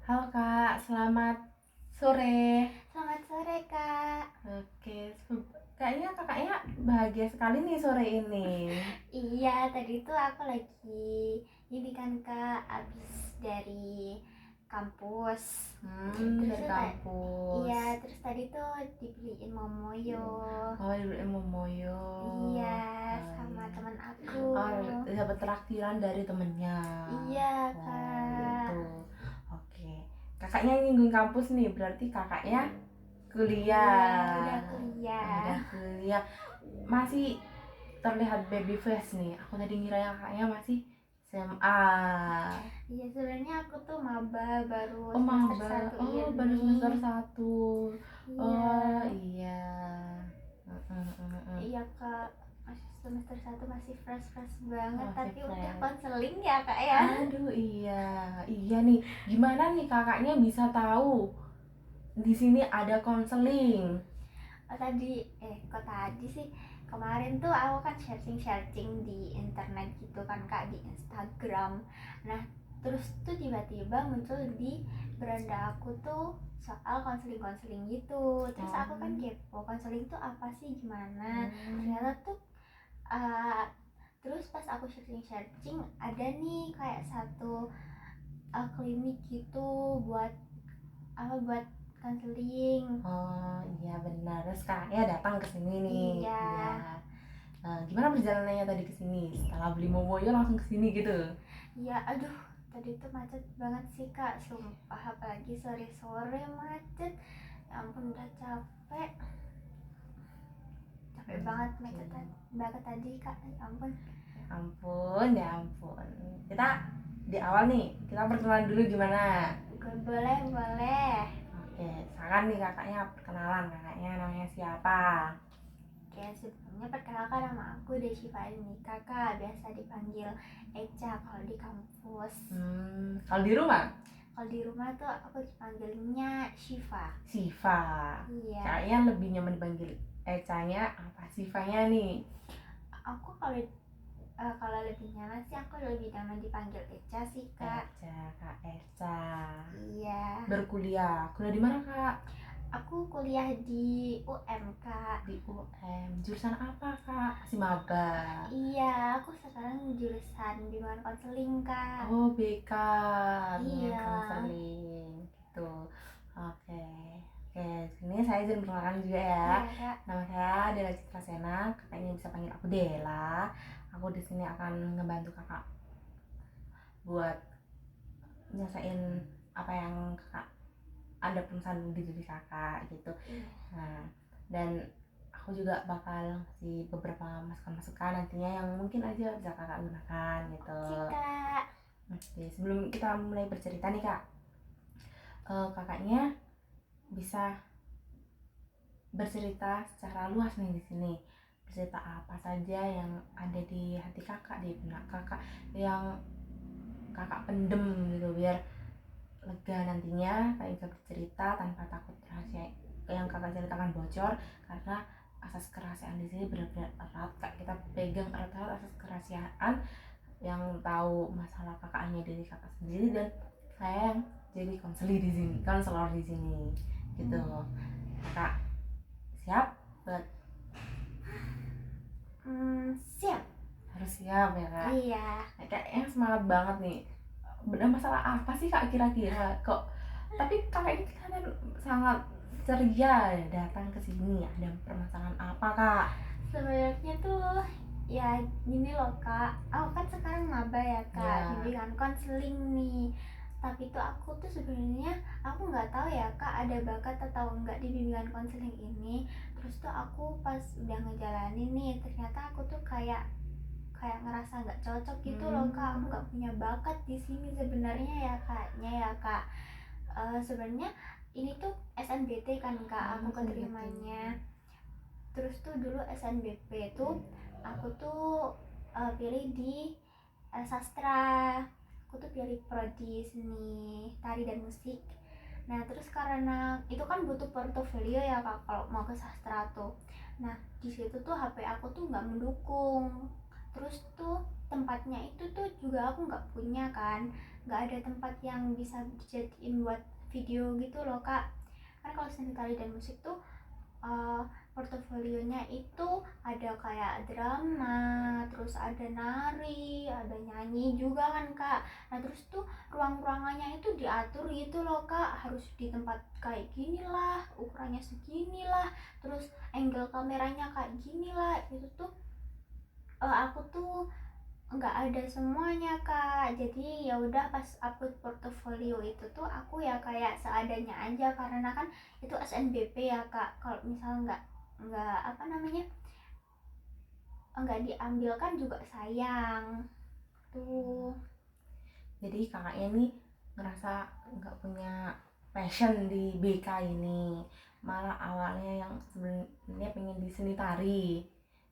Halo Kak, selamat sore. Selamat sore, Kak. Oke, kayaknya kakaknya bahagia sekali nih sore ini. Iya, tadi tuh aku lagi ini kan, Kak, abis dari kampus. Terus Dari tuh kampus. iya, terus tadi tuh dibeliin momoyo. Oh, dulu Momoyo. Iya, Oh, sama iya. teman aku. Oh, dapat traktiran dari temennya. Iya, Oh, Kak. gitu. Oke. Kakaknya nyinggung kampus nih, berarti kakaknya Iya, kuliah. udah kuliah. Udah kuliah. Masih terlihat baby face nih. Aku tadi ngira yang kakaknya masih SMA. Iya, sebenarnya aku tuh maba baru Oh, semester maba. satu Oh, baru ini. semester 1. Oh, Iya. iya. Heeh, heeh, heeh. Iya, Kak, masih semester satu, masih fresh banget, Masih tapi udah fresh. konseling ya, Kak, ya. Aduh, iya. Iya nih. Gimana nih kakaknya bisa tahu di sini ada konseling? Kok tadi sih, kemarin tuh aku kan searching di internet gitu kan, Kak, di Instagram. Nah, terus tuh tiba-tiba muncul di beranda aku tuh soal konseling gitu. Terus aku kan Oh. kepo, konseling tuh apa sih, gimana. Hmm. Ternyata tuh uh, terus pas aku searching ada nih kayak satu klinik gitu buat buat konseling. Oh, iya benar. Terus kakaknya datang ke sini nih. Iya. Iya. Gimana perjalanannya tadi ke sini? Setelah beli momoyo langsung ke sini gitu. Iya, aduh, tadi tuh macet banget sih, Kak, sumpah, apalagi sore-sore macet. Ya ampun, udah capek banget, macet Oke. banget tadi, Kak, ya ampun. Ya ampun, ya ampun. Kita di awal nih, kita perkenalan dulu gimana? Boleh, boleh. Oke, sekarang nih kakaknya perkenalan, kakaknya namanya siapa? Oke, sebelumnya perkenalkan, nama aku Deshiva ini, Kakak, biasa dipanggil Eca kalau di kampus. Kalau di rumah? Kalau di rumah tuh aku dipanggilnya Shiva. Siva. Iya. Kayaknya lebih nyaman dipanggil Ecanya apa Sivanya nih? Aku kalau lebih nyaman sih aku lebih nyaman dipanggil Eca sih, Kak. Eca, Kak Eca. Iya. Berkuliah. Kuliah di mana, Kak? Aku kuliah di UM, Kak. Di UM. Jurusan apa, Kak? Masih maba. Iya, aku sekarang jurusan bimbingan konseling, Kak. Oh, BK, bimbingan Iya. konseling gitu. Oke. Oke, sini saya izin perkenalkan juga ya. Iya, Kak. Nama saya Dela Citra Sena, kakaknya bisa panggil aku Dela. Aku di sini akan ngebantu kakak buat nyelesain apa yang kakak ada permasalahan di diri kakak gitu. Iya. Nah, dan aku juga bakal ngasih beberapa masukan-masukan nantinya yang mungkin aja bisa kakak gunakan gitu. Oke, Kak. Oke, sebelum kita mulai bercerita nih kak, kakaknya bisa bercerita secara luas nih di sini. Bercerita apa saja yang ada di hati kakak, di benak kakak, yang kakak pendem gitu, biar lega nantinya kakak bisa bercerita tanpa takut rahasia yang kakak ceritakan bocor, karena asas kerahasiaan di sini benar-benar erat kak, kita pegang erat-erat asas kerahasiaan. Yang tahu masalah kakak hanya diri kakak sendiri, dan saya yang jadi konselor di sini gitu. Kakak siap buat? Siap. Harus siap ya kak. Iya. Kayaknya semangat banget nih. Benar, masalah apa sih kak kira-kira kok? Tapi kakak ini kan sangat ceria ya datang ke sini. Ada permasalahan apa kak? Sebenarnya tuh ya gini loh, Kak. Aku kan sekarang maba ya, Kak, Ya. bimbingan konseling nih. Tapi tuh aku tuh sebenarnya aku nggak tahu ya, Kak, ada bakat atau enggak di bimbingan konseling ini. Terus tuh aku pas udah ngejalanin nih, ternyata aku tuh kayak kayak ngerasa nggak cocok gitu loh, Kak. Aku nggak punya bakat di sini sebenarnya ya, Kaknya ya, Kak. Sebenarnya ini tuh SNBT kan, Kak, aku keterimanya. Terus tuh dulu SNBP tuh aku tuh pilih di sastra. Aku tuh pilih prodi seni tari dan musik. Nah, terus karena itu kan butuh portofolio ya, Kak, kalau mau ke sastra tuh. Nah, di situ tuh HP aku tuh nggak mendukung. Terus tuh tempatnya itu tuh juga aku nggak punya kan, nggak ada tempat yang bisa dijadiin buat video gitu loh kak. Kan kalau seni tari dan musik tuh uh, portofolionya itu ada kayak drama, terus ada nari, ada nyanyi juga kan kak. Nah terus tuh ruangannya itu diatur gitu loh kak, harus di tempat kayak gini lah, ukurannya segini lah, terus angle kameranya kayak gini lah. Itu tuh aku tuh nggak ada semuanya kak. Jadi ya udah pas upload portofolio itu tuh aku ya kayak seadanya aja, karena kan itu SNBP ya kak. Kalau misal nggak apa namanya, nggak diambil kan juga sayang tuh. Jadi kakaknya nih ngerasa nggak punya passion di BK ini, malah awalnya yang sebenarnya pengen di seni tari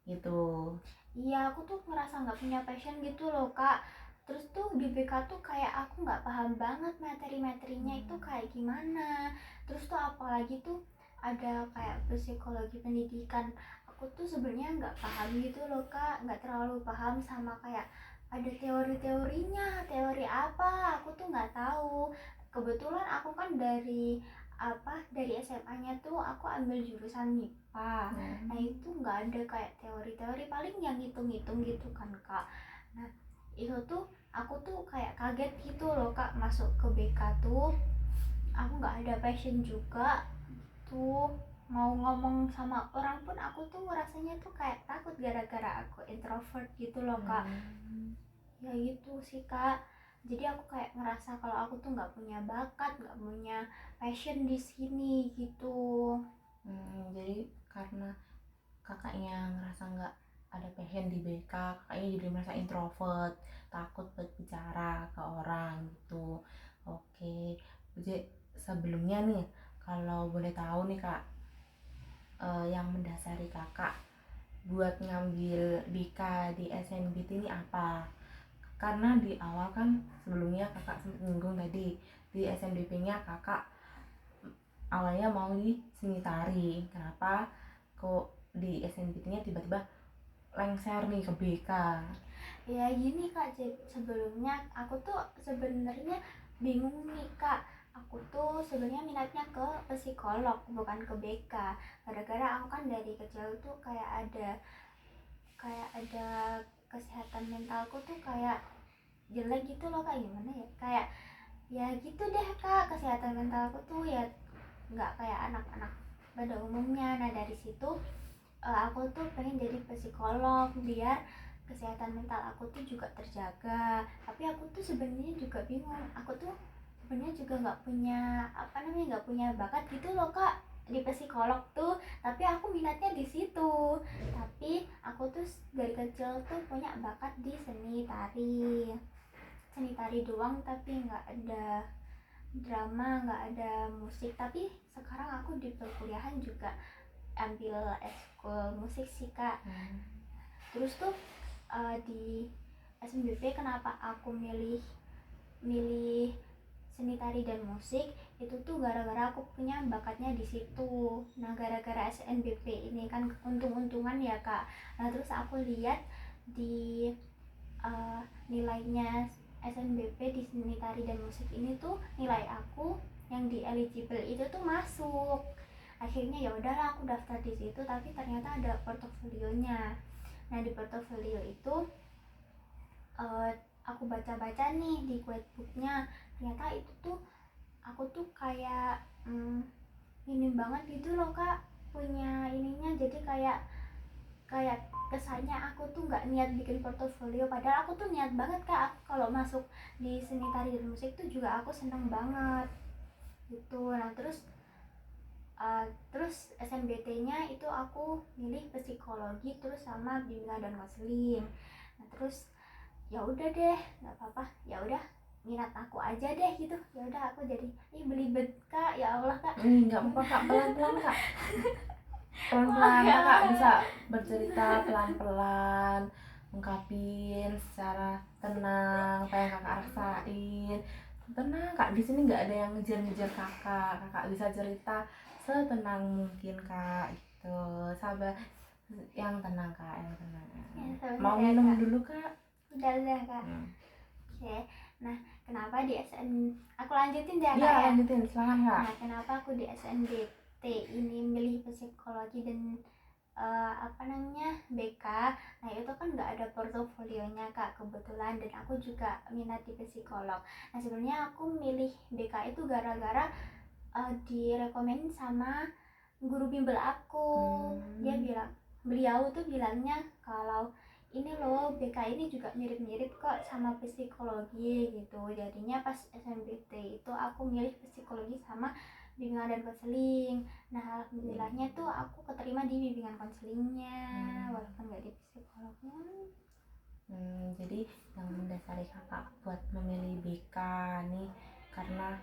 gitu. Iya aku tuh ngerasa nggak punya passion gitu loh kak. Terus tuh di BK tuh kayak aku nggak paham banget materi-materinya itu kayak gimana. Terus tuh apalagi tuh ada kayak psikologi pendidikan, aku tuh sebenarnya nggak paham gitu loh kak, nggak terlalu paham sama kayak ada teori-teorinya, teori apa aku tuh nggak tahu. Kebetulan aku kan dari SMA-nya tuh aku ambil jurusan MIPA. Nah itu nggak ada kayak teori-teori, paling yang ngitung-ngitung gitu kan kak. Nah itu tuh aku tuh kayak kaget gitu loh kak, masuk ke BK tuh aku nggak ada passion juga tuh. Mau ngomong sama orang pun aku tuh rasanya tuh kayak takut gara-gara aku introvert gitu loh kak. Ya gitu sih kak. Jadi aku kayak ngerasa kalau aku tuh nggak punya bakat, nggak punya passion di sini gitu. Jadi karena kakaknya ngerasa nggak ada passion di BK, kakaknya jadi merasa introvert, takut berbicara ke orang gitu. Oke, jadi sebelumnya nih kalau boleh tahu nih kak, yang mendasari kakak buat ngambil BK di SNBT ini apa? Karena di awal kan sebelumnya kakak sempat nyinggung tadi di SNBP-nya kakak awalnya mau di seni tari, kenapa kok di SNBT-nya tiba-tiba lengser nih ke BK? Ya gini kak, sebelumnya aku tuh sebenarnya bingung nih kak. Aku tuh sebenarnya minatnya ke psikolog bukan ke BK. Gara-gara aku kan dari kecil tuh kayak ada kesehatan mentalku tuh kayak jelek gitu loh kak, gimana ya, kayak ya gitu deh kak, kesehatan mentalku tuh ya nggak kayak anak-anak pada umumnya. Nah dari situ aku tuh pengen jadi psikolog biar kesehatan mental aku tuh juga terjaga. Tapi aku tuh sebenarnya juga bingung, aku tuh sebenarnya juga nggak punya apa namanya, nggak punya bakat gitu loh kak di psikolog tuh. Tapi aku minatnya di situ. Tapi aku tuh dari kecil tuh punya bakat di seni tari doang, tapi nggak ada drama, nggak ada musik. Tapi sekarang aku di perkuliahan juga ambil ekskul musik sih kak. Terus tuh di SNBP kenapa aku milih milih seni tari dan musik itu tuh gara-gara aku punya bakatnya di situ. Nah gara-gara SNBP ini kan untung-untungan ya kak. Nah terus aku lihat di nilainya SNBP di seni tari dan musik ini tuh nilai aku yang di eligible itu tuh masuk. Akhirnya ya udahlah aku daftar di situ, tapi ternyata ada portofolionya. Nah di portofolio itu aku baca-baca nih di guidebooknya, ternyata itu tuh aku tuh kayak minim banget gitu loh kak punya ininya. Jadi kayak kesannya aku tuh nggak niat bikin portofolio, padahal aku tuh niat banget kak. Kalau masuk di seni tari dan musik tuh juga aku seneng banget gitu. Nah terus SNBT-nya itu aku milih psikologi terus sama bimbingan dan konseling. Nah terus ya udah deh, nggak apa-apa, ya udah minat aku aja deh gitu. Ya udah aku jadi belibet kak, ya Allah kak. Nggak apa-apa kak, pelan-pelan kak. Pelan-pelan kakak bisa bercerita pelan-pelan, ungkapin secara tenang apa yang kakak rasain. Tenang kak, di sini nggak ada yang ngejar-ngejar kakak. Kakak bisa cerita setenang mungkin kak, gitu. Sabar, yang tenang kak, yang tenang. Ya, Mau ya, minum kak. dulu kak? Udah kak. Oke, nah kenapa di aku lanjutin deh kak Iya, ya. lanjutin, silakan kak. Nah kenapa aku di SNBT ini milih psikologi dan BK. Nah itu kan nggak ada portofolionya kak kebetulan, dan aku juga minat di psikolog. Nah sebenarnya aku milih BK itu gara-gara direkomend sama guru bimbel aku. Beliau tuh bilangnya kalau ini loh BK ini juga mirip-mirip kok sama psikologi gitu. Jadinya pas SNBT itu aku milih psikologi sama bimbingan dan konseling. Nah alhamdulillahnya tuh aku keterima di bimbingan konselingnya walaupun nggak di psikolognya. Jadi yang mendasari kakak buat memilih BK nih karena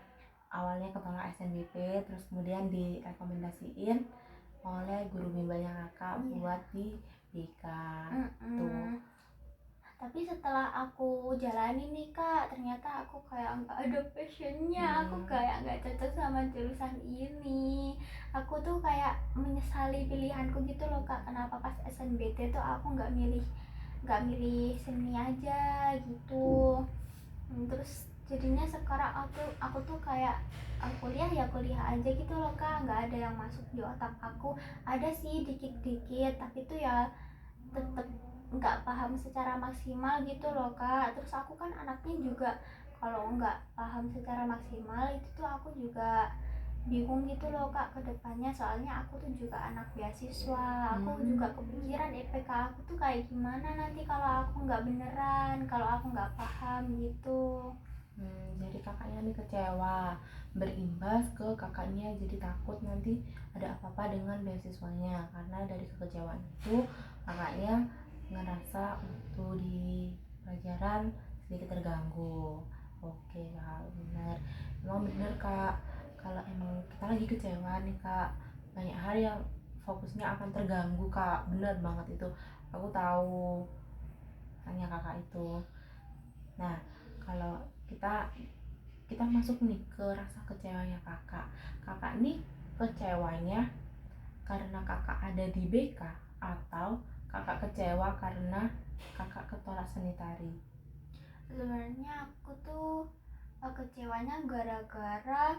awalnya ketolak SNBP, terus kemudian direkomendasiin oleh guru bimbelnya kakak buat di BK tuh. Tapi setelah aku jalani nih kak, ternyata aku kayak nggak ada passionnya. Aku kayak nggak cocok sama jurusan ini. Aku tuh kayak menyesali pilihanku gitu loh kak. Kenapa pas SNBT tuh aku nggak milih seni aja gitu. Terus jadinya sekarang aku tuh kayak kuliah aja gitu loh kak. Nggak ada yang masuk di otak aku. Ada sih dikit-dikit, tapi tuh ya tetep nggak paham secara maksimal gitu loh kak. Terus aku kan anaknya juga kalau nggak paham secara maksimal itu tuh aku juga bingung gitu loh kak ke depannya. Soalnya aku tuh juga anak beasiswa, aku juga kepikiran IPK aku tuh kayak gimana nanti kalau aku nggak beneran, kalau aku nggak paham gitu. Jadi kakaknya nih kecewa, berimbas ke kakaknya jadi takut nanti ada apa-apa dengan beasiswanya. Karena dari kekecewaan itu kakaknya ngerasa waktu di pelajaran sedikit terganggu. Oke kak, bener, emang bener kak, kalau emang kita lagi kecewa nih kak, banyak hal yang fokusnya akan terganggu kak, bener banget itu, aku tahu tanya kakak itu. Nah kalau kita masuk nih ke rasa kecewanya kakak nih kecewanya karena kakak ada di BK atau kakak kecewa karena kakak ketolak seni tari? Sebenarnya aku tuh kecewanya gara-gara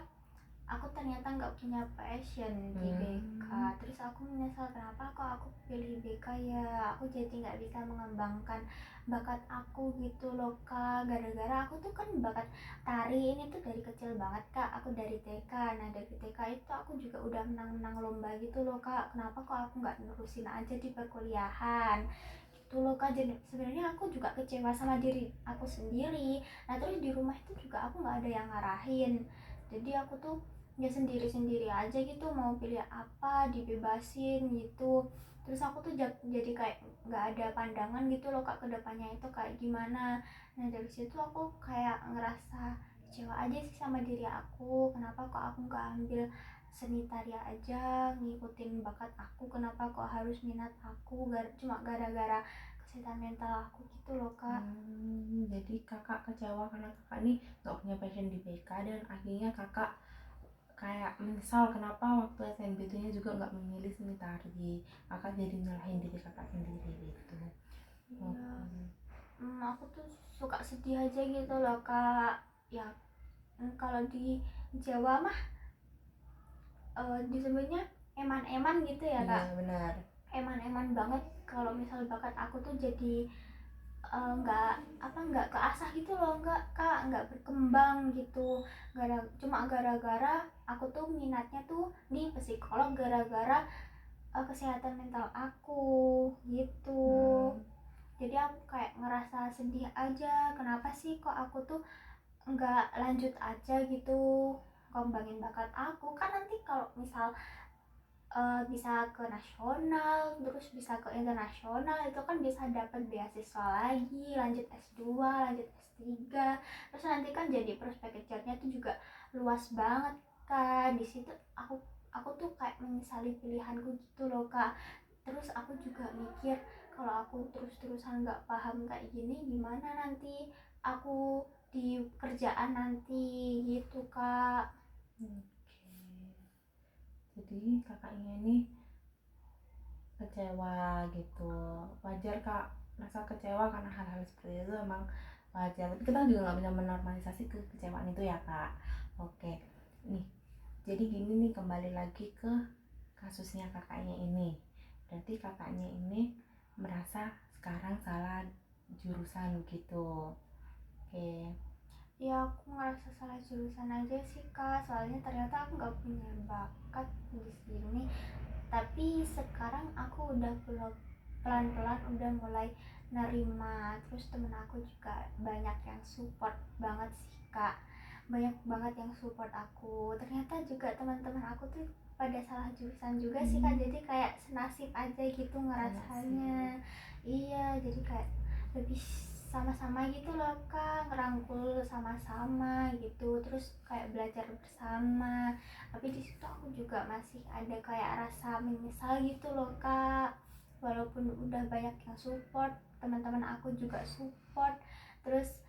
aku ternyata nggak punya passion di BK. Terus aku menyesal kenapa kok aku pilih BK ya, aku jadi nggak bisa mengembangkan bakat aku gitu loh kak. Gara-gara aku tuh kan bakat tari ini tuh dari kecil banget kak, aku dari TK. Nah dari TK itu aku juga udah menang lomba gitu loh kak. Kenapa kok aku nggak nerusin aja di perkuliahan gitu loh kak. Jadi sebenarnya aku juga kecewa sama diri aku sendiri. Nah terus di rumah itu juga aku nggak ada yang ngarahin, jadi aku tuh ya sendiri aja gitu, mau pilih apa dibebasin gitu. Terus aku tuh jadi kayak nggak ada pandangan gitu loh kak ke depannya itu kayak gimana. Nah dari situ aku kayak ngerasa kecewa aja sih sama diri aku, kenapa kok aku nggak ambil seni tari aja ngikutin bakat aku, kenapa kok harus minat aku cuma gara-gara kesehatan mental aku gitu loh kak. Jadi kakak kecewa karena kakak nih gak punya passion di BK dan akhirnya kakak kayak menyesal kenapa waktu SNBT nya juga gak memilih seni tari. Kakak jadi nyalahin diri kakak sendiri gitu. Aku tuh suka sedih aja gitu loh kak. Ya kalau di Jawa mah disebutnya eman-eman gitu ya kak. Iya benar. Eman-eman banget kalau misal bakat aku tuh jadi nggak keasah gitu loh, nggak berkembang gitu. Cuma gara-gara aku tuh minatnya tuh di psikolog gara-gara kesehatan mental aku gitu. Jadi aku kayak ngerasa sedih aja, kenapa sih kok aku tuh nggak lanjut aja gitu kembangin bakat aku. Kan nanti kalau misal bisa ke nasional terus bisa ke internasional itu kan bisa dapat beasiswa lagi, lanjut S2 lanjut S3, terus nanti kan jadi prospek kerjanya tuh juga luas banget kan. Di situ aku tuh kayak menyesali pilihanku gitu loh kak. Terus aku juga mikir kalau aku terus-terusan nggak paham kayak gini gimana nanti aku di kerjaan nanti gitu kak. Jadi kakaknya ini kecewa gitu, wajar kak, merasa kecewa karena hal-hal seperti itu emang wajar, tapi kita juga nggak bisa menormalisasi kekecewaan itu ya kak. Oke nih, jadi gini nih, kembali lagi ke kasusnya kakaknya ini. Berarti kakaknya ini merasa sekarang salah jurusan gitu. Oke. Ya aku ngerasa salah jurusan aja sih kak, soalnya ternyata aku nggak punya bakat di sini. Tapi sekarang aku udah pelan-pelan udah mulai nerima. Terus temen aku juga banyak yang support banget sih kak, banyak banget yang support aku. Ternyata juga teman-teman aku tuh pada salah jurusan juga sih kak, jadi kayak senasib aja gitu ngerasanya. Iya, jadi kayak lebih sama-sama gitu loh kak, ngerangkul sama-sama gitu, terus kayak belajar bersama. Tapi di situ aku juga masih ada kayak rasa menyesal gitu loh kak, walaupun udah banyak yang support, teman-teman aku juga support, terus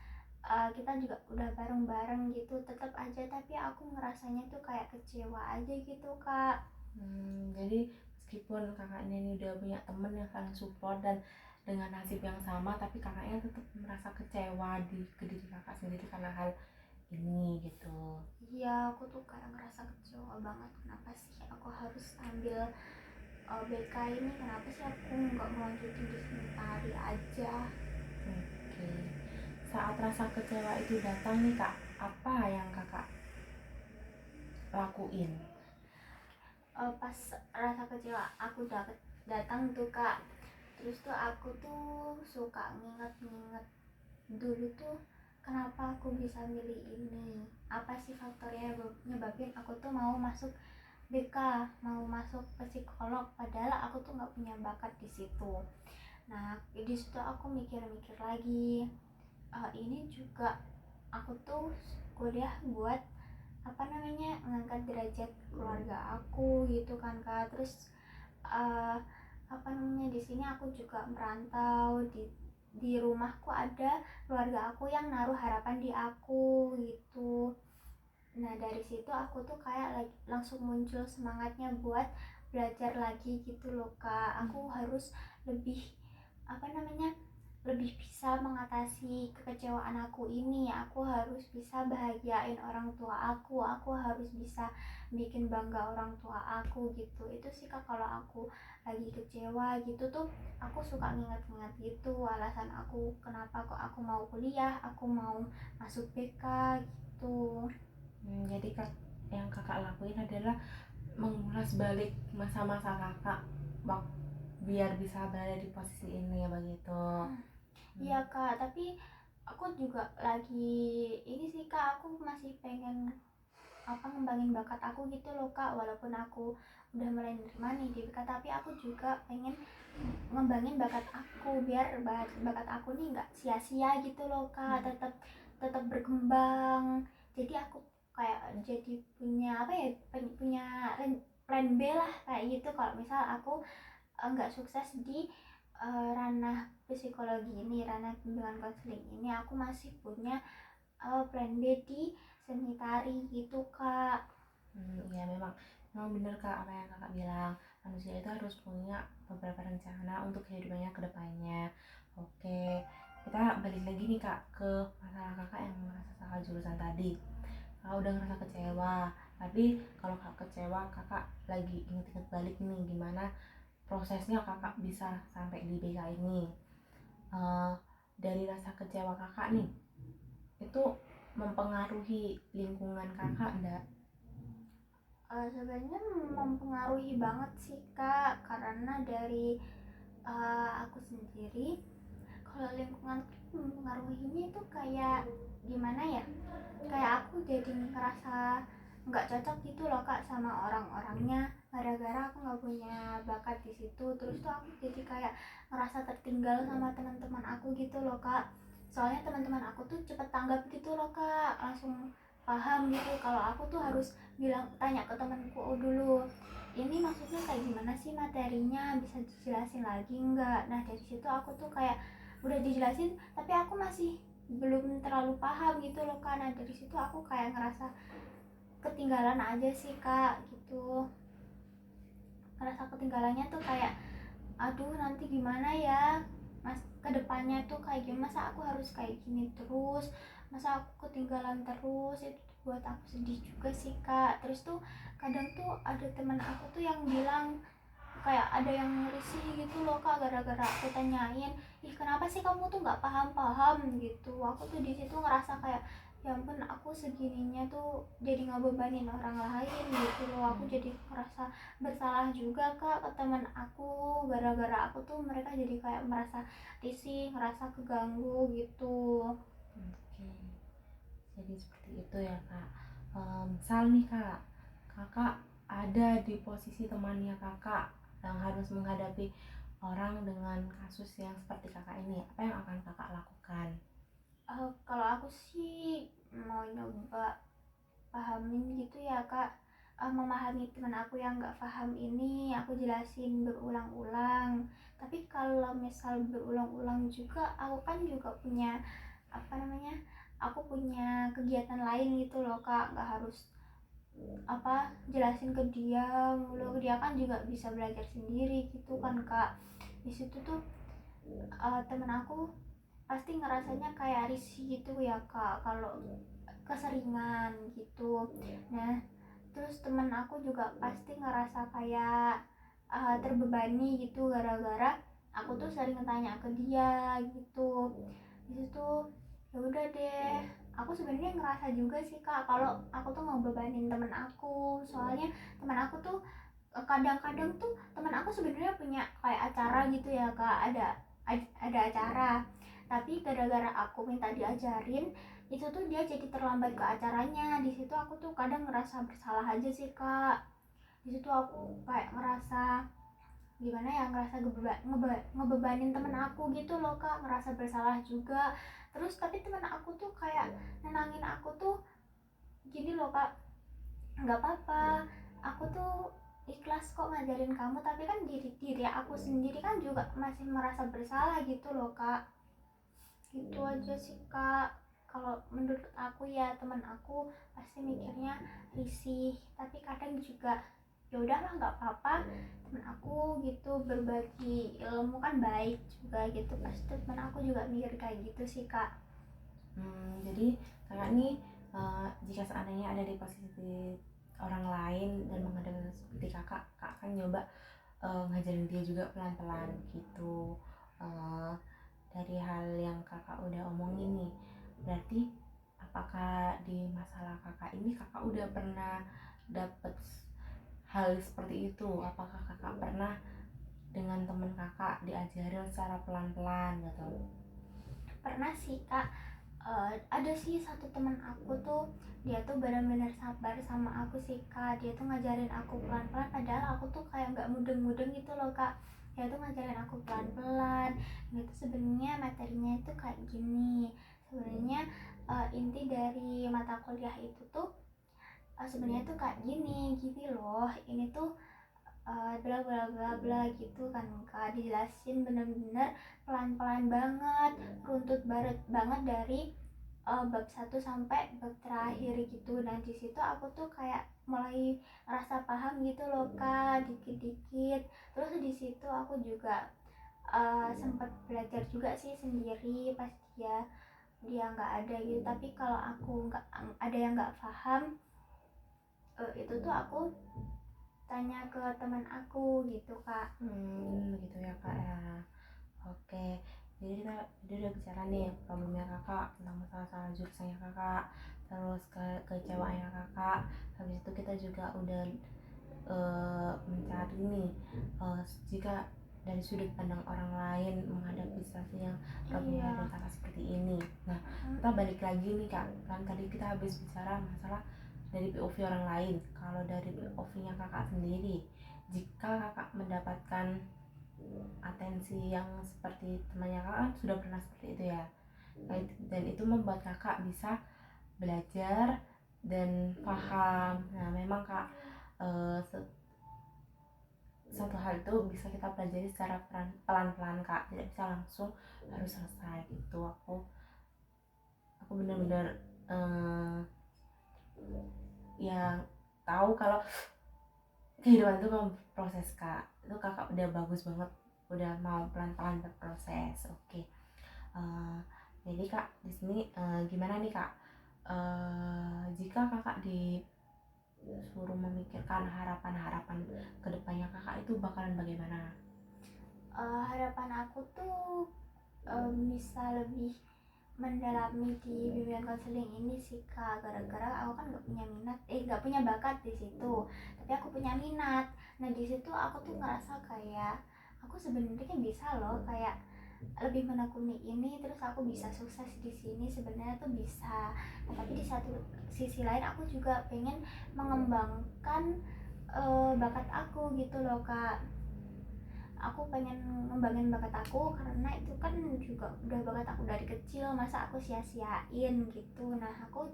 kita juga udah bareng-bareng gitu, tetap aja tapi aku ngerasanya tuh kayak kecewa aja gitu kak. Jadi meskipun kakaknya ini udah punya temen yang saling support dan dengan nasib yang sama, tapi kakaknya tetap merasa kecewa ke diri kakak sendiri karena hal ini gitu. Iya, aku tuh kayak ngerasa kecewa banget, kenapa sih aku harus ambil BK ini, kenapa sih aku nggak melanjutin di sini tadi aja. Oke, saat rasa kecewa itu datang nih kak, apa yang kakak lakuin? Pas rasa kecewa aku datang tuh kak, terus tuh aku tuh suka nginget-nginget dulu tuh kenapa aku bisa milih ini, apa sih faktornya nyebabin aku tuh mau masuk BK, mau masuk psikolog, padahal aku tuh nggak punya bakat di situ. Nah di situ aku mikir-mikir lagi, ini juga aku tuh kuliah buat apa namanya, ngangkat derajat keluarga aku gitu kan kak. Terus uh, apa namanya, di sini aku juga merantau, di rumahku ada keluarga aku yang naruh harapan di aku gitu. Nah dari situ aku tuh kayak langsung muncul semangatnya buat belajar lagi gitu loh kak. Aku harus lebih apa namanya, lebih bisa mengatasi kekecewaan aku ini. Aku harus bisa bahagiain orang tua aku harus bisa bikin bangga orang tua aku gitu. Itu sih kak, kalau aku lagi kecewa gitu tuh aku suka nginget-nginget gitu alasan aku kenapa kok aku mau kuliah, aku mau masuk BK gitu. Jadi yang kakak lakuin adalah mengulas balik masa-masa kakak biar bisa berada di posisi ini ya begitu. Iya kak, tapi aku juga lagi ini sih kak, aku masih pengen apa ngembangin bakat aku gitu loh kak. Walaupun aku udah mulai nerima nih di BK, tapi aku juga pengen ngembangin bakat aku biar bakat aku nih nggak sia-sia gitu loh kak, tetap tetap berkembang. Jadi aku kayak jadi punya apa ya, punya plan B lah kayak gitu. Kalau misal aku nggak sukses di ranah psikologi ini, ranah bimbingan konseling ini, aku masih punya plan B di seni tari gitu kak. Iya memang benar kak apa yang kakak bilang, manusia itu harus punya beberapa rencana untuk kehidupannya ke depannya. Oke, kita balik lagi nih kak ke masalah kakak yang merasa salah jurusan tadi. Kakak udah ngerasa kecewa, tapi kalau kakak kecewa, kakak lagi inget-inget balik nih gimana prosesnya kakak bisa sampai di BK ini. Dari rasa kecewa kakak nih, itu mempengaruhi lingkungan kakak enggak? Sebenarnya mempengaruhi banget sih kak, karena dari aku sendiri, kalau lingkungan mempengaruhinya itu kayak gimana ya, kayak aku jadi ngerasa nggak cocok gitu loh kak sama orang-orangnya, gara-gara aku nggak punya bakat di situ. Terus tuh aku jadi kayak ngerasa tertinggal sama teman-teman aku gitu loh kak. Soalnya teman-teman aku tuh cepet tanggap gitu loh kak, langsung paham gitu. Kalau aku tuh harus bilang, tanya ke temanku dulu, ini maksudnya kayak gimana sih materinya, bisa dijelasin lagi enggak. Nah dari situ aku tuh kayak udah dijelasin tapi aku masih belum terlalu paham gitu loh kak. Nah dari situ aku kayak ngerasa ketinggalan aja sih kak gitu. Ngerasa ketinggalannya tuh kayak aduh nanti gimana ya, mas kedepannya tuh kayak gini, masa aku harus kayak gini terus, masa aku ketinggalan terus. Itu buat aku sedih juga sih kak. Terus tuh kadang tuh ada teman aku tuh yang bilang kayak ada yang risih gitu loh kak, gara-gara aku tanyain, ih kenapa sih kamu tuh nggak paham-paham gitu. Aku tuh di situ ngerasa kayak ya ampun, aku segininya tuh jadi ngebebanin orang lain gitu loh. Aku jadi ngerasa bersalah juga kak ke teman aku, gara-gara aku tuh mereka jadi kayak merasa risih, ngerasa keganggu gitu. Oke, jadi seperti itu ya kak. Misal nih kak, kakak ada di posisi temannya kakak yang harus menghadapi orang dengan kasus yang seperti kakak ini, apa yang akan kakak lakukan? Kalau aku sih mau nyoba pahamin gitu ya kak. Memahami teman aku yang nggak paham ini, aku jelasin berulang-ulang. Tapi kalau misal berulang-ulang juga, aku kan juga punya apa namanya, aku punya kegiatan lain gitu loh kak, nggak harus apa jelasin ke dia mulu. Dia kan juga bisa belajar sendiri gitu kan kak. Di situ tuh temen aku pasti ngerasanya kayak risih gitu ya kak kalau keseringan gitu. Nah terus temen aku juga pasti ngerasa kayak terbebani gitu, gara-gara aku tuh sering tanya ke dia gitu. Di situ ya udah deh, aku sebenarnya ngerasa juga sih kak kalau aku tuh ngebebanin temen aku. Soalnya temen aku tuh kadang-kadang tuh temen aku sebenarnya punya kayak acara gitu ya kak, ada acara, tapi gara-gara aku minta diajarin itu tuh dia jadi terlambat ke acaranya. Di situ aku tuh kadang ngerasa bersalah aja sih kak. Di situ aku kayak ngerasa gimana ya, ngerasa ngebebanin temen aku gitu loh kak, ngerasa bersalah juga. Terus tapi temen aku tuh kayak nenangin aku tuh gini loh kak, nggak apa-apa, aku tuh ikhlas kok ngajarin kamu. Tapi kan diri diri aku sendiri kan juga masih merasa bersalah gitu loh kak. Gitu aja sih kak. Kalau menurut aku ya teman aku pasti mikirnya risih, tapi kadang juga ya udahlah nggak apa-apa, teman aku gitu berbagi ilmu kan baik juga gitu. Pasti teman aku juga mikir kayak gitu sih kak. Jadi kakak nih jika seandainya ada di posisi orang lain dan menghadapi seperti kakak, kakak akan nyoba ngajarin dia juga pelan-pelan gitu. Eh, dari hal yang kakak udah omongin nih, berarti apakah di masalah kakak ini kakak udah pernah dapet hal seperti itu? Apakah kakak pernah dengan temen kakak diajarin secara pelan-pelan gitu? Pernah sih kak. Ada sih satu teman aku tuh, dia tuh benar-benar sabar sama aku sih kak. Dia tuh ngajarin aku pelan-pelan, padahal aku tuh kayak nggak mudeng-mudeng gitu loh kak. Dia tuh ngajarin aku pelan-pelan gitu. Sebenarnya materinya itu kayak gini, sebenarnya inti dari mata kuliah itu tuh sebenarnya tuh kayak gini gini loh, ini tuh bla bla bla bla gitu kan kak. Dijelasin bener-bener pelan-pelan banget, runtut banget dari bab 1 sampai bab terakhir gitu. Dan di situ aku tuh kayak mulai rasa paham gitu loh kak, dikit-dikit. Terus di situ aku juga sempat belajar juga sih sendiri pas dia nggak ada gitu. Tapi kalau aku nggak ada yang nggak paham, itu tuh aku tanya ke teman aku gitu kak. Begitu ya kak ya. Oke, jadi kita udah bicara nih problemnya kakak tentang masalah jurusannya kakak, terus kecewaannya kakak. Habis itu kita juga udah mencari nih jika dari sudut pandang orang lain menghadapi situasi yang problemnya dari kakak seperti ini. Nah, kita balik lagi nih kak, kan tadi kita habis bicara masalah dari POV orang lain. Kalau dari POV-nya kakak sendiri, jika kakak mendapatkan atensi yang seperti temannya kakak kan sudah pernah seperti itu ya, dan itu membuat kakak bisa belajar dan paham. Nah memang kak, satu hal itu bisa kita pelajari secara pelan-pelan kak, tidak bisa langsung harus selesai gitu. Aku benar-benar yang tahu kalau kehidupan itu memang proses kak. Itu kakak udah bagus banget udah mau pelan-pelan berproses. Oke. Jadi Kak di sini gimana nih Kak, jika Kakak disuruh memikirkan harapan-harapan kedepannya Kakak itu bakalan bagaimana? Harapan aku tuh bisa lebih mendalami di bimbingan konseling ini sih Kak, gara-gara aku kan nggak punya bakat di situ, tapi aku punya minat. Nah di situ aku tuh ngerasa kayak aku sebenarnya bisa loh, kayak lebih menekuni ini, terus aku bisa sukses di sini sebenarnya tuh bisa. Nah, tapi di satu sisi lain aku juga pengen mengembangkan bakat aku gitu loh Kak. Aku pengen ngembangin bakat aku karena itu kan juga udah bakat aku dari kecil, masa aku sia-siain gitu. Nah aku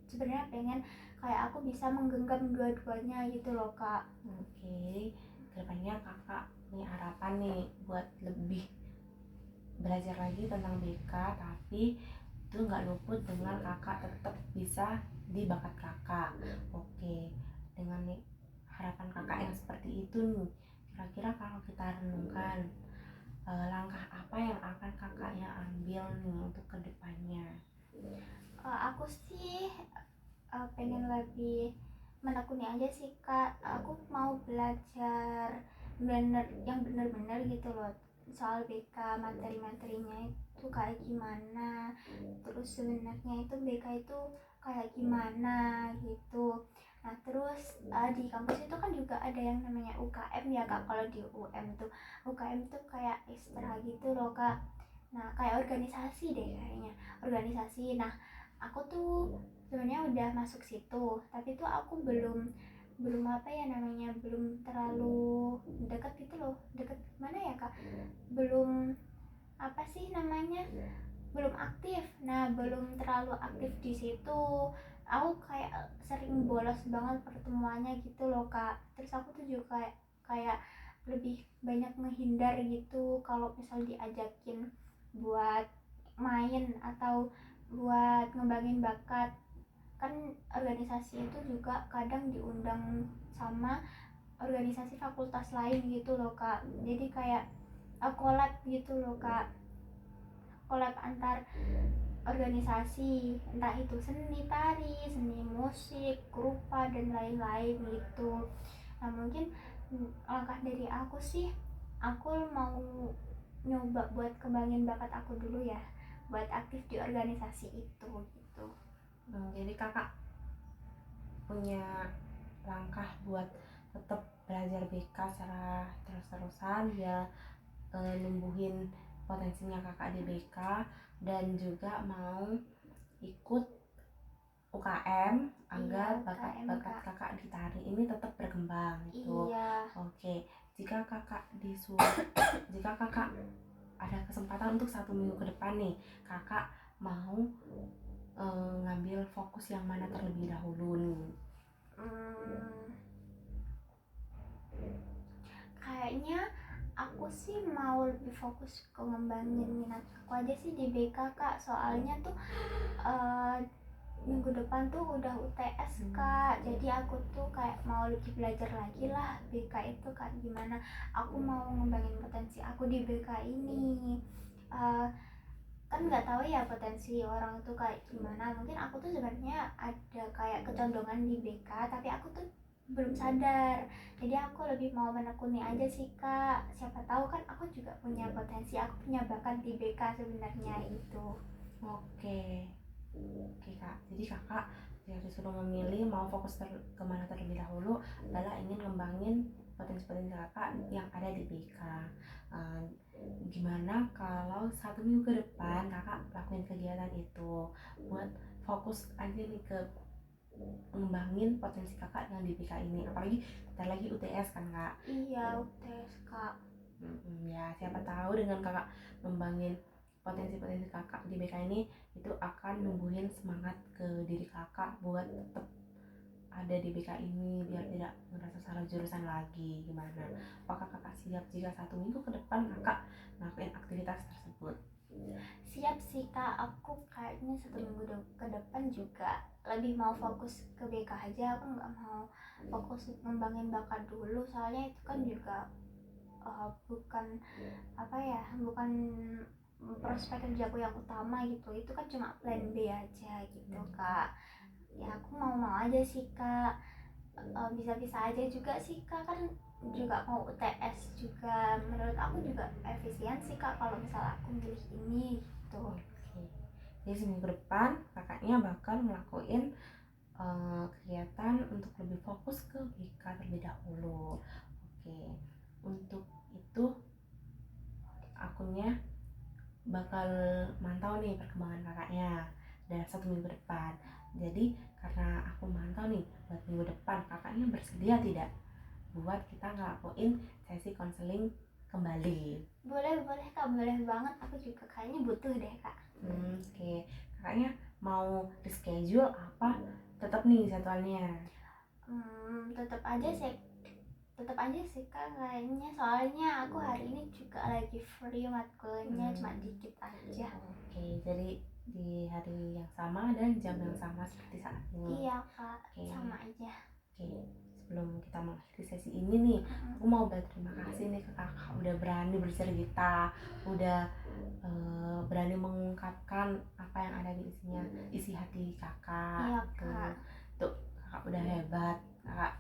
sebenarnya pengen kayak aku bisa menggenggam dua-duanya gitu loh Kak. Oke, kedepannya Kakak punya harapan nih buat lebih belajar lagi tentang BK, tapi itu nggak luput dengan Kakak tetap bisa di bakat Kakak. Oke, dengan nih harapan Kakak yang seperti itu nih, kira-kira kalau kita renungkan, langkah apa yang akan Kakaknya ambil nih untuk kedepannya? Aku sih pengen lebih menekuni aja sih Kak. Aku mau belajar bener-bener gitu loh, soal BK, materi-materinya itu kayak gimana, terus sebenarnya itu BK itu kayak gimana gitu. Nah terus di kampus itu kan juga ada yang namanya UKM ya Kak. Kalau di UKM tuh kayak ekstra gitu loh Kak. Nah kayak organisasi deh kayaknya, organisasi. Nah aku tuh sebenarnya udah masuk situ, tapi tuh aku belum belum apa ya namanya, belum terlalu deket gitu loh. Deket mana ya Kak, belum apa sih namanya, belum aktif. Nah belum terlalu aktif di situ, aku kayak sering bolos banget pertemuannya gitu loh Kak. Terus aku tuh juga kayak lebih banyak menghindar gitu kalau misal diajakin buat main atau buat ngembangin bakat. Kan organisasi itu juga kadang diundang sama organisasi fakultas lain gitu loh Kak, jadi kayak collab gitu loh Kak, collab antar organisasi, entah itu seni tari, seni musik, rupa dan lain-lain gitu. Nah mungkin langkah dari aku sih, aku mau nyoba buat kembangin bakat aku dulu ya, buat aktif di organisasi itu gitu. Jadi Kakak punya langkah buat tetap belajar BK secara terus-terusan biar numbuhin potensinya Kakak di BK, dan juga mau ikut UKM agar bakat-bakat Kakak di tari ini tetap berkembang gitu. Iya. Oke, jika Kakak ada kesempatan untuk 1 minggu ke depan nih, Kakak mau ngambil fokus yang mana terlebih dahulu nih? Kayaknya aku sih mau lebih fokus ke ngembangin minat aku aja sih di BK Kak. Soalnya tuh minggu depan tuh udah UTS Kak, jadi aku tuh kayak mau lebih belajar lagi lah BK itu kayak gimana. Aku mau ngembangin potensi aku di BK ini. Kan nggak tahu ya potensi orang tuh kayak gimana. Mungkin aku tuh sebenarnya ada kayak kecondongan di BK, tapi aku tuh belum sadar. Jadi aku lebih mau menekuni aja sih Kak. Siapa tahu kan aku juga punya potensi, aku punya bakat di BK sebenarnya itu. Oke Kak, jadi Kakak jika disuruh memilih mau fokus kemana terlebih dahulu adalah ingin ngembangin potensi-potensi Kakak yang ada di BK. Gimana kalau 1 minggu ke depan Kakak lakuin kegiatan itu buat fokus aja nih ke ngembangin potensi Kakak yang di BK ini, apalagi bentar lagi UTS kan Kak? Iya UTS Kak. Ya siapa tahu dengan Kakak ngembangin potensi-potensi Kakak di BK ini, itu akan numbuhin semangat ke diri Kakak buat tetap ada di BK ini biar tidak merasa salah jurusan lagi. Gimana? Apakah Kakak siap jika 1 minggu ke depan Kakak ngelakuin aktivitas tersebut? Siap sih Kak, aku kayaknya 1 minggu ke depan juga lebih mau fokus ke BK aja. Aku nggak mau fokus ngembangin bakat dulu, soalnya itu kan juga bukan apa ya, bukan prospek kerjaku yang utama gitu. Itu kan cuma plan B aja gitu kak. Ya aku mau aja sih kak. Bisa-bisa aja juga sih kak, kan juga mau UTS juga, menurut aku juga efisien sih kak kalau misalnya aku milih ini gitu. Oke. Jadi seminggu depan kakaknya bakal ngelakuin kegiatan untuk lebih fokus ke BK terlebih dahulu. Oke, untuk itu akunnya bakal mantau nih perkembangan kakaknya dalam 1 minggu depan. Jadi karena aku mantau nih buat minggu depan, kakaknya bersedia tidak buat kita ngelakuin sesi konseling kembali? Boleh kak, boleh banget, aku juga kayaknya butuh deh kak. Oke. Kakaknya mau reschedule apa tetap nih jadwalnya? Tetap aja sih kak kayaknya, soalnya aku hari ini juga lagi free, matkulnya cuma dikit aja. Oke, jadi di hari yang sama dan jam yang sama seperti saat ini. Iya kak. Oke. Sama aja. Oke, sebelum kita mengakhiri sesi ini nih, aku mau berterima kasih nih ke kakak udah berani bercerita, udah berani mengungkapkan apa yang ada di isi hati kakak. Iya gitu. kak. Tuh, kakak udah hebat, kakak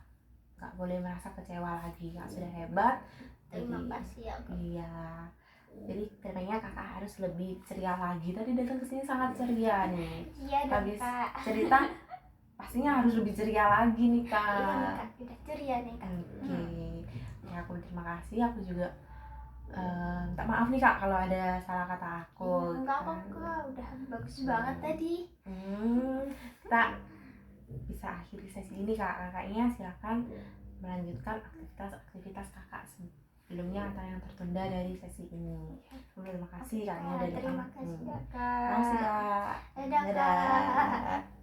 nggak boleh merasa kecewa lagi, kakak sudah hebat. Terima Jadi, kasih ya kak. iya. Jadi kedepannya kakak harus lebih ceria lagi. Tadi datang ke sini sangat ceria nih. Iya dong Habis kak. cerita pastinya harus lebih ceria lagi nih kak. Iya nih kak, udah ceria nih kak. Oke. Ya aku terima kasih. Aku juga minta maaf nih kak kalau ada salah kata aku. Enggak kok kak, udah bagus banget tadi. Kita bisa akhiri sesi ini kak. Kakaknya silakan melanjutkan aktivitas kakak sebelumnya atau yang tertunda dari sesi ini. Terima kasih kakaknya udah datang. Terima kasih ya kak. Terima kasih kak. Dadah kak. Dadah.